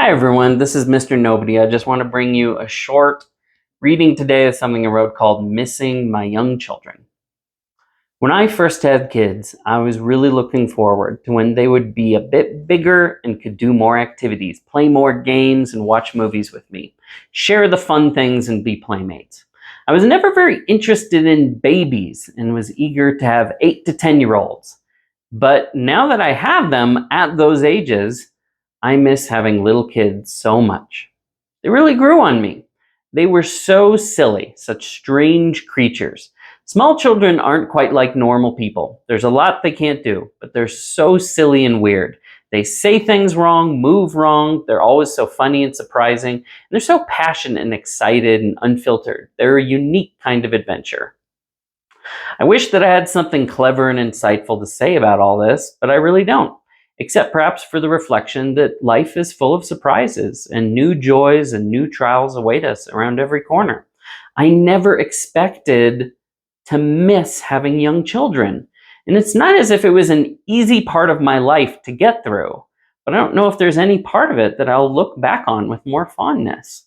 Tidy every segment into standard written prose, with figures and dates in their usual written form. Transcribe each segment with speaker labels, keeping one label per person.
Speaker 1: Hi everyone, this is Mr. Nobody. I just want to bring you a short reading today of something I wrote called Missing My Young Children. When I first had kids, I was really looking forward to when they would be a bit bigger and could do more activities, play more games and watch movies with me, share the fun things and be playmates. I was never very interested in babies and was eager to have 8 to 10-year-olds. But now that I have them at those ages, I miss having little kids so much. They really grew on me. They were so silly, such strange creatures. Small children aren't quite like normal people. There's a lot they can't do, but they're so silly and weird. They say things wrong, move wrong, they're always so funny and surprising, and they're so passionate and excited and unfiltered. They're a unique kind of adventure. I wish that I had something clever and insightful to say about all this, but I really don't, except perhaps for the reflection that life is full of surprises and new joys and new trials await us around every corner. I never expected to miss having young children. And it's not as if it was an easy part of my life to get through, but I don't know if there's any part of it that I'll look back on with more fondness.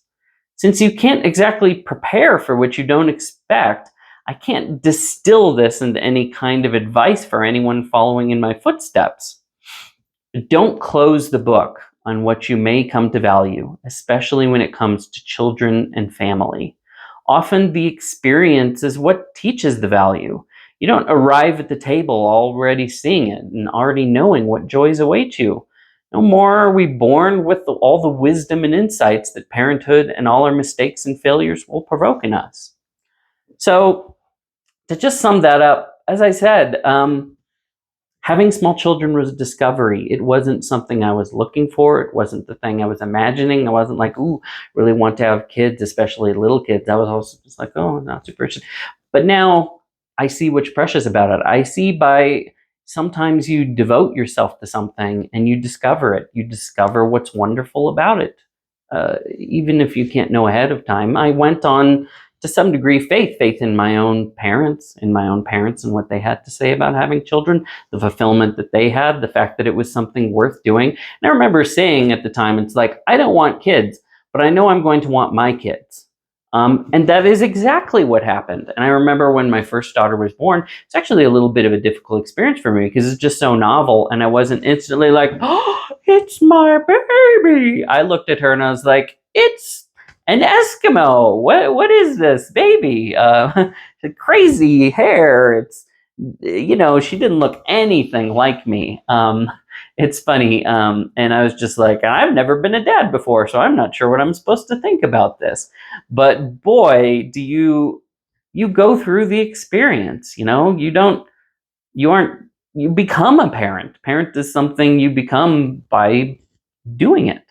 Speaker 1: Since you can't exactly prepare for what you don't expect, I can't distill this into any kind of advice for anyone following in my footsteps. Don't close the book on what you may come to value, especially when it comes to children and family. Often the experience is what teaches the value. You don't arrive at the table already seeing it and already knowing what joys await you. No more are we born with all the wisdom and insights that parenthood and all our mistakes and failures will provoke in us. So, to just sum that up, as I said, having small children was a discovery. It wasn't something I was looking for. It wasn't the thing I was imagining. I wasn't like, ooh, really want to have kids, especially little kids. I was also just like, oh, not super interested. But now I see what's precious about it. I see by sometimes you devote yourself to something and you discover it. You discover what's wonderful about it. Even if you can't know ahead of time. I went on to some degree faith in my own parents, and what they had to say about having children, the fulfillment that they had, the fact that it was something worth doing. And I remember saying at the time, it's like, I don't want kids, but I know I'm going to want my kids. And that is exactly what happened. And I remember when my first daughter was born, it's actually a little bit of a difficult experience for me because it's just so novel. And I wasn't instantly like, oh, it's my baby. I looked at her and I was like, it's an Eskimo. What is this baby? Crazy hair. It's, she didn't look anything like me. It's funny. And I was just like, I've never been a dad before, so I'm not sure what I'm supposed to think about this. But boy, do you go through the experience, you become a parent. Parent is something you become by doing it.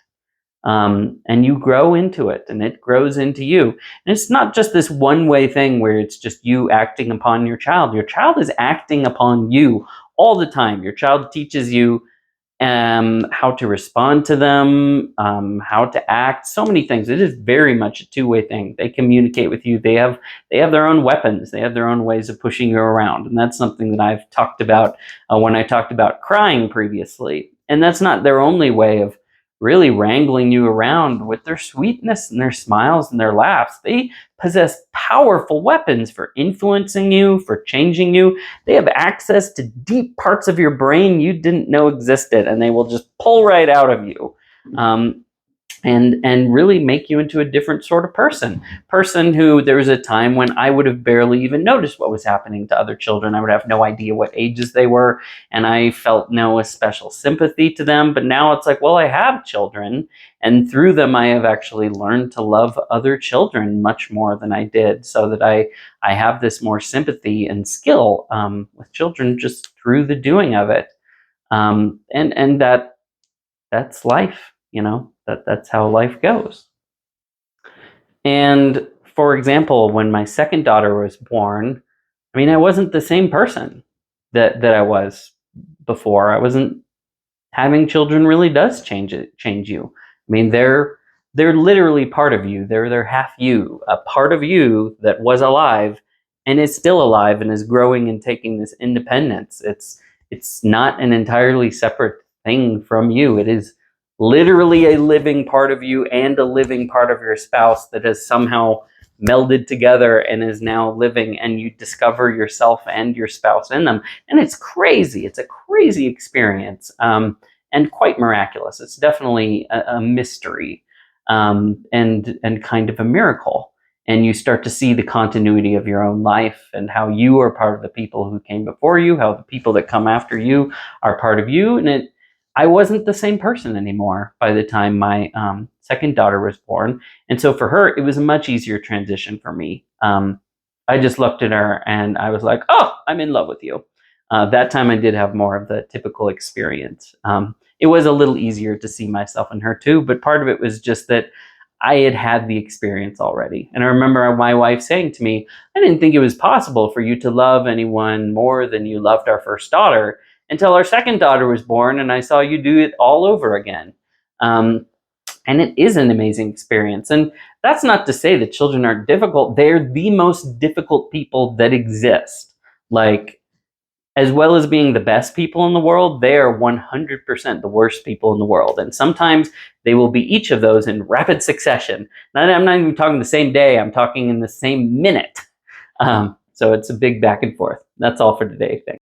Speaker 1: And you grow into it and it grows into you. And it's not just this one way thing where it's just you acting upon your child. Your child is acting upon you all the time. Your child teaches you how to respond to them, how to act, so many things. It is very much a two-way thing. They communicate with you. They have their own weapons. They have their own ways of pushing you around. And that's something that I've talked about when I talked about crying previously. And that's not their only way of really wrangling you around with their sweetness and their smiles and their laughs. They possess powerful weapons for influencing you, for changing you. They have access to deep parts of your brain you didn't know existed, and they will just pull right out of you. And really make you into a different sort of person who there was a time when I would have barely even noticed what was happening to other children. I would have no idea what ages they were, and I felt no special sympathy to them. But now it's like, well, I have children, and through them I have actually learned to love other children much more than I did, so that I have this more sympathy and skill with children just through the doing of it. And that's life, that's how life goes. And for example, when my second daughter was born, I wasn't the same person that I was before. I wasn't Having children really does change you. They're literally part of you. They're half you, a part of you that was alive and is still alive and is growing and taking this independence. It's not an entirely separate thing from you. It is literally a living part of you and a living part of your spouse that has somehow melded together and is now living, and you discover yourself and your spouse in them. And it's crazy. It's a crazy experience, and quite miraculous. It's definitely a mystery, and kind of a miracle. And you start to see the continuity of your own life and how you are part of the people who came before you, how the people that come after you are part of you. And I wasn't the same person anymore by the time my second daughter was born. And so for her, it was a much easier transition for me. I just looked at her and I was like, oh, I'm in love with you. That time I did have more of the typical experience. It was a little easier to see myself in her too, but part of it was just that I had had the experience already. And I remember my wife saying to me, I didn't think it was possible for you to love anyone more than you loved our first daughter until our second daughter was born, and I saw you do it all over again. And it is an amazing experience. And that's not to say that children aren't difficult. They're the most difficult people that exist. Like, as well as being the best people in the world, they are 100% the worst people in the world. And sometimes they will be each of those in rapid succession. I'm not even talking the same day, I'm talking in the same minute. So it's a big back and forth. That's all for today. Thanks.